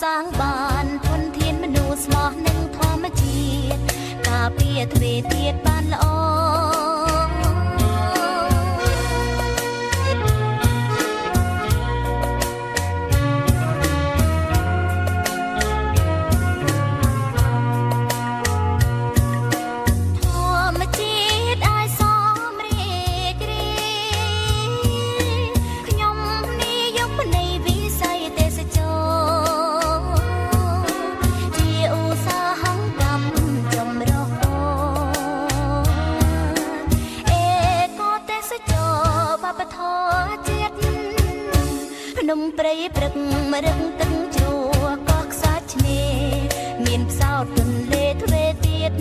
សាងបានធនធានមនុស្សស្មោះនឹងធម្មជាតិការពារទ្វេទៀតបានល្អភ្នំព្រៃព្រឹកម្រឹងទឹកជ្រោះកោះខ្សាច់ឆ្នេរមានផ្សោតទន្លេទ្វេទៀត